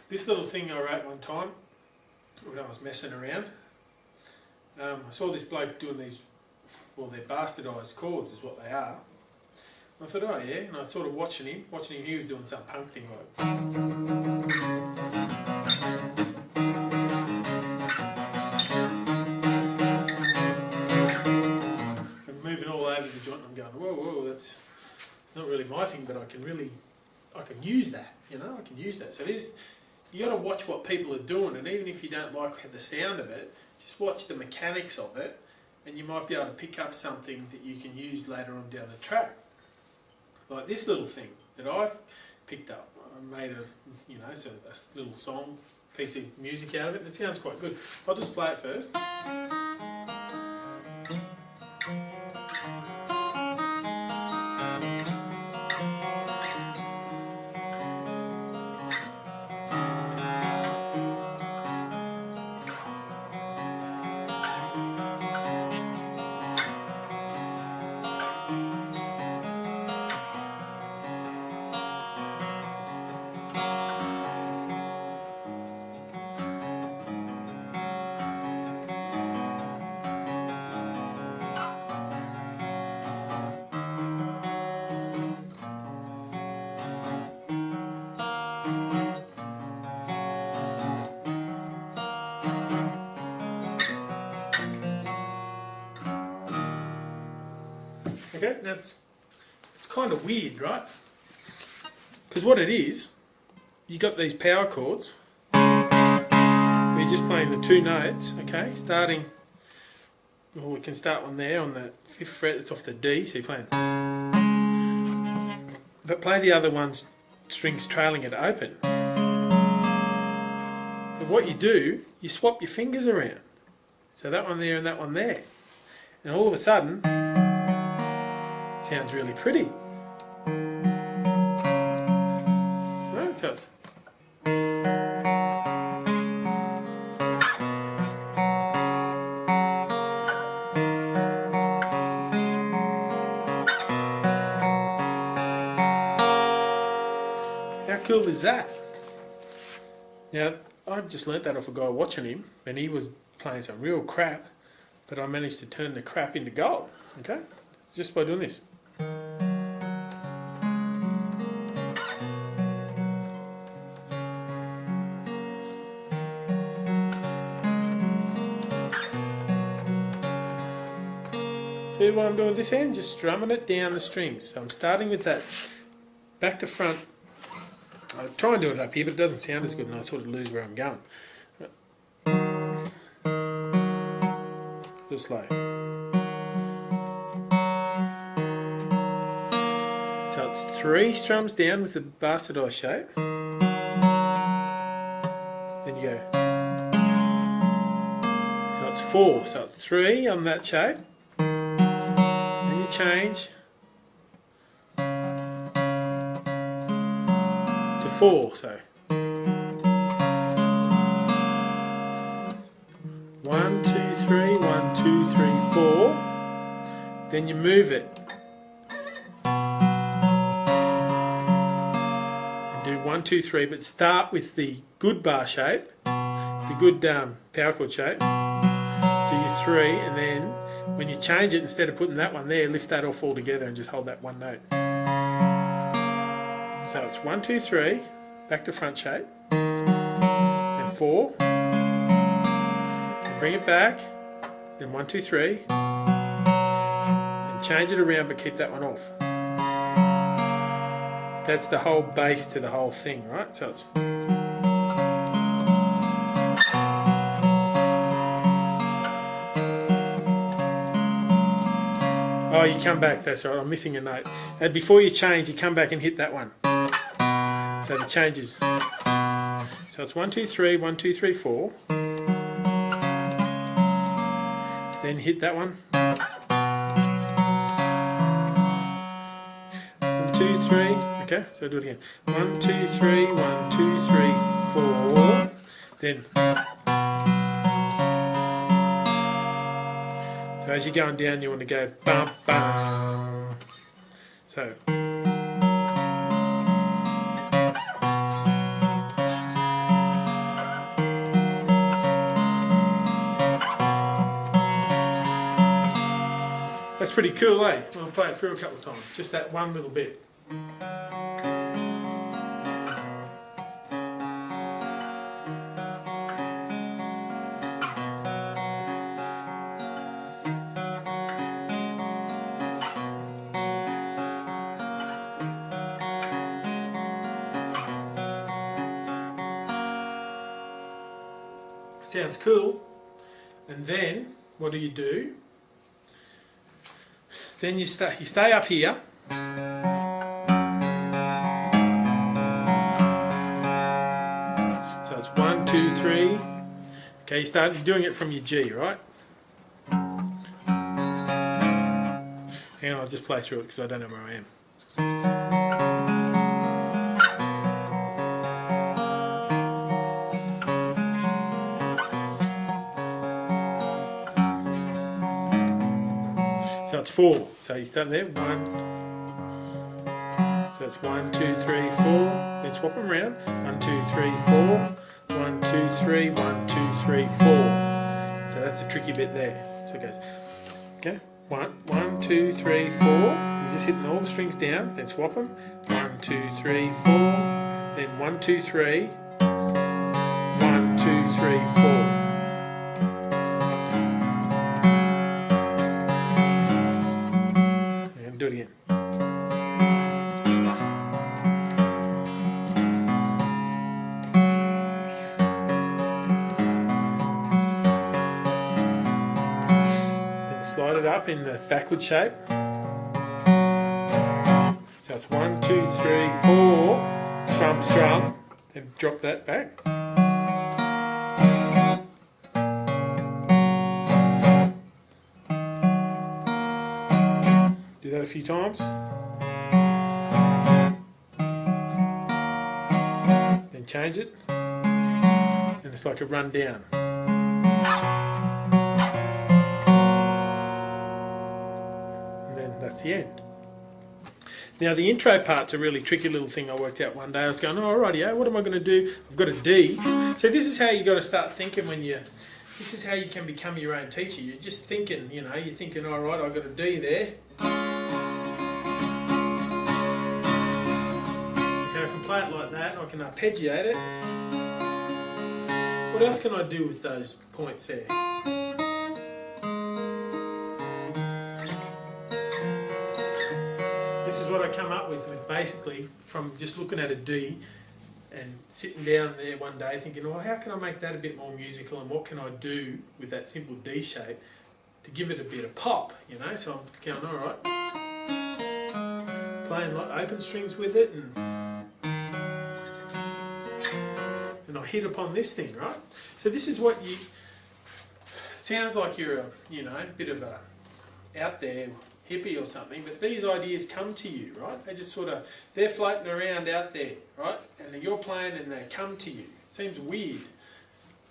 This little thing I wrote one time when I was messing around. I saw this bloke doing these, well, they're bastardised chords is what they are. And I thought, oh yeah, and I was sort of watching him, he was doing some punk thing like. And moving all over the joint, and I'm going, whoa, that's not really my thing, but I can use that, I can use that. So you got to watch what people are doing, and even if you don't like the sound of it, just watch the mechanics of it, and you might be able to pick up something that you can use later on down the track. Like this little thing that I've picked up. I made a little song, piece of music out of it, and it sounds quite good. I'll just play it first. Okay, it's kind of weird, right? Because what it is, you got these power chords, where you're just playing the two notes, okay, starting, well, we can start one there on the 5th fret, it's off the D, so you're playing. But play the other one's strings trailing it open. But what you do, you swap your fingers around. So that one there and that one there. And all of a sudden, sounds really pretty. Right, so it's how cool is that? Now, I just learnt that off a guy watching him, and he was playing some real crap, but I managed to turn the crap into gold, okay? Just by doing this. See what I'm doing with this hand? Just strumming it down the strings. So I'm starting with that back to front. I try and do it up here, but it doesn't sound as good, and I sort of lose where I'm going. Real slow. So it's 3 strums down with the bastardised shape. Then you go. So it's 4. So it's 3 on that shape. Then you change to 4. So 1, 2, 3, 1, 2, 3, 4. Then you move it. 1, 2, 3, but start with the good bar shape, the good power chord shape, do your 3, and then when you change it, instead of putting that one there, lift that off altogether and just hold that one note. So it's 1, 2, 3, back to front shape, and 4, and bring it back, then 1, 2, 3, and change it around but keep that one off. That's the whole base to the whole thing, right? So it's oh, you come back, that's right, I'm missing a note. And before you change, you come back and hit that one. So the changes. So it's 1, 2, 3, 1, 2, 3, 4. Then hit that one. 1, 2, 3. Okay, so do it again. 1, 2, 3, 1, 2, 3, 4. Then, so as you're going down, you want to go bum bum. So That's pretty cool, eh? I'll play it through a couple of times. Just that one little bit. Sounds cool. And then what do? Then you stay up here. So it's 1, 2, 3. Okay, you start doing it from your G, right? Hang on, I'll just play through it because I don't know where I am. So it's 4. So you start there, 1. So it's 1, 2, 3, 4. Then swap them around. 1, 2, 3, 4. 1, 2, 3, 1, 2, 3, 4. So that's a tricky bit there. So it goes, okay, 1, 2, 3, 4. You're just hitting all the strings down. Then swap them. 1, 2, 3, 4. Then 1, 2, 3. 1, 2, 3, 4. Do it again. Then slide it up in the backward shape. So it's 1, 2, 3, 4. Strum, strum. Then drop that back. Do that a few times. Then change it. And it's like a run down. And then that's the end. Now the intro part's a really tricky little thing I worked out one day. I was going, oh, rightio, what am I going to do? I've got a D. So this is how you got to start thinking when you... This is how you can become your own teacher. You're just thinking, you know, you're thinking, all right, I've got a D there. I can play it like that. I can arpeggiate it. What else can I do with those points there? This is what I come up with basically from just looking at a D and sitting down there one day thinking, well, how can I make that a bit more musical and what can I do with that simple D shape to give it a bit of pop, you know? So I'm going, all right, playing like open strings with it and I hit upon this thing, right? So this is what you... Sounds like you're a, you know, a bit of a out there hippie or something, but these ideas come to you, right? They just sort of, they're floating around out there, right? And then you're playing and they come to you. It seems weird,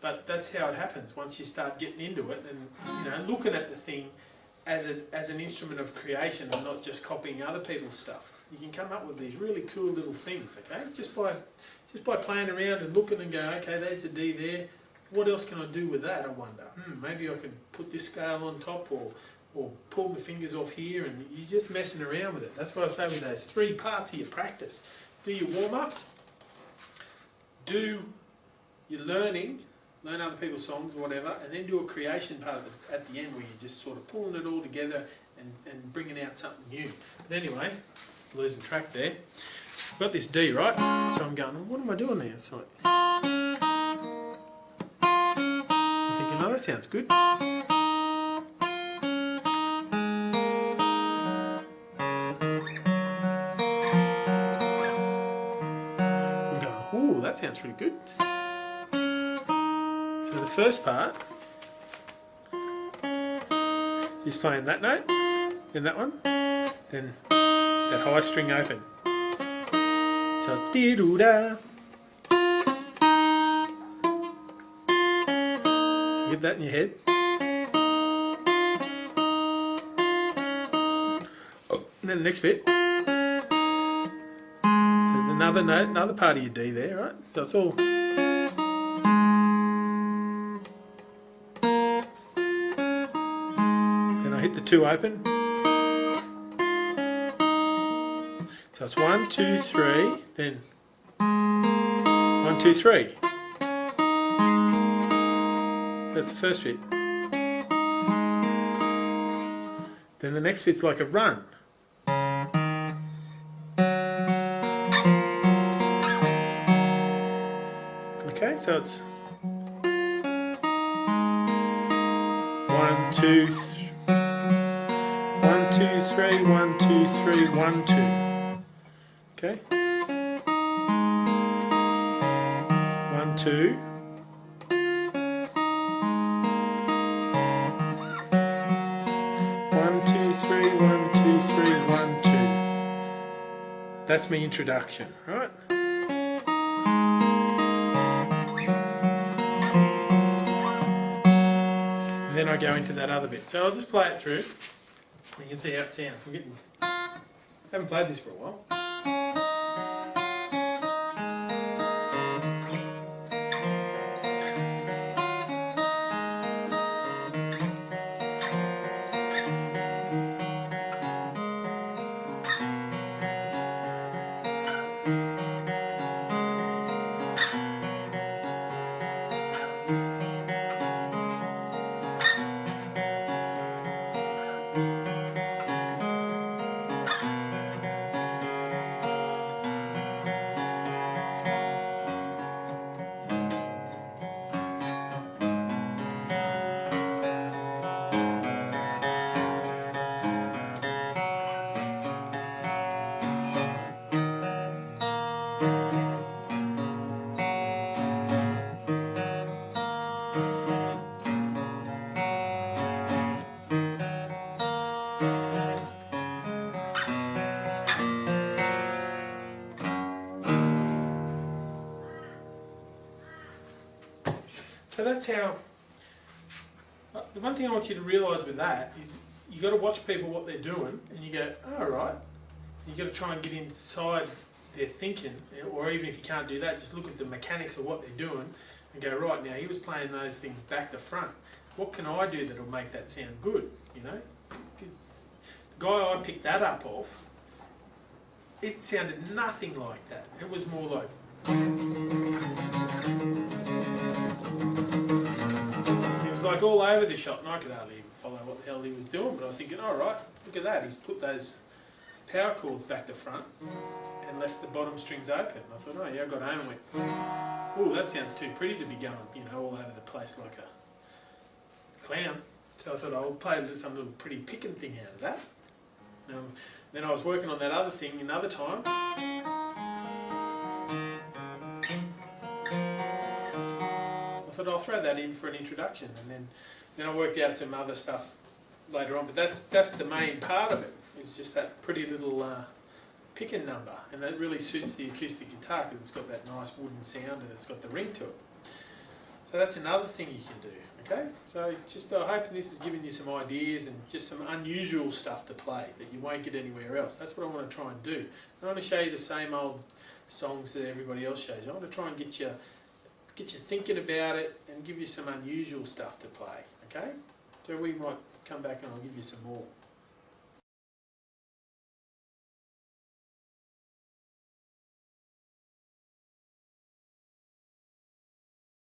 but that's how it happens once you start getting into it and, you know, looking at the thing as an instrument of creation and not just copying other people's stuff. You can come up with these really cool little things, okay? Just by playing around and looking and going, okay, there's a D there. What else can I do with that, I wonder? Maybe I can put this scale on top or pull my fingers off here, and you're just messing around with it. That's what I say with those 3 parts of your practice. Do your warm-ups, do your learning, learn other people's songs or whatever, and then do a creation part of it at the end where you're just sort of pulling it all together and bringing out something new. But anyway, losing track there. I've got this D, right? So I'm going, well, what am I doing there? It's like, I'm thinking, oh, that sounds good. I'm going, ooh, that sounds pretty good. So the first part is playing that note, then that one, then that high string open. So it's dee-doo-da. Get that in your head. And then the next bit. Another note, another part of your D there, right? So it's all. Then I hit the 2 open. So it's 1, 2, 3, then 1, 2, 3. That's the first bit. Then the next bit's like a run. Okay, so it's 1, 2, 1, 2, 3, 1, 2, 3, 1, 2. Okay. 1, 2. 1, 2, 3, 1, 2, 3, 1, 2. That's my introduction, right? And then I go into that other bit. So I'll just play it through. You can see how it sounds. I haven't played this for a while. So that's how, the one thing I want you to realise with that is you got to watch people what they're doing and you go, oh, right. You got to try and get inside their thinking, or even if you can't do that, just look at the mechanics of what they're doing and go, right, now he was playing those things back to front. What can I do that'll make that sound good, you know? 'Cause the guy I picked that up off, it sounded nothing like that. It was more like... like all over the shot, and I could hardly even follow what the hell he was doing, but I was thinking, all right, look at that, he's put those power chords back to front and left the bottom strings open. And I thought, oh yeah, I got home and went, oh, that sounds too pretty to be going, you know, all over the place like a clown. So I thought I'll play some little pretty picking thing out of that. Then I was working on that other thing another time. I thought I'll throw that in for an introduction, and then I worked out some other stuff later on. But that's the main part of it. It's just that pretty little picking number, and that really suits the acoustic guitar because it's got that nice wooden sound and it's got the ring to it. So that's another thing you can do. Okay, so just I hope this has given you some ideas and just some unusual stuff to play that you won't get anywhere else. That's what I want to try and do. I don't want to show you the same old songs that everybody else shows you. I want to try and get you thinking about it and give you some unusual stuff to play. Okay, so we might come back and I'll give you some more.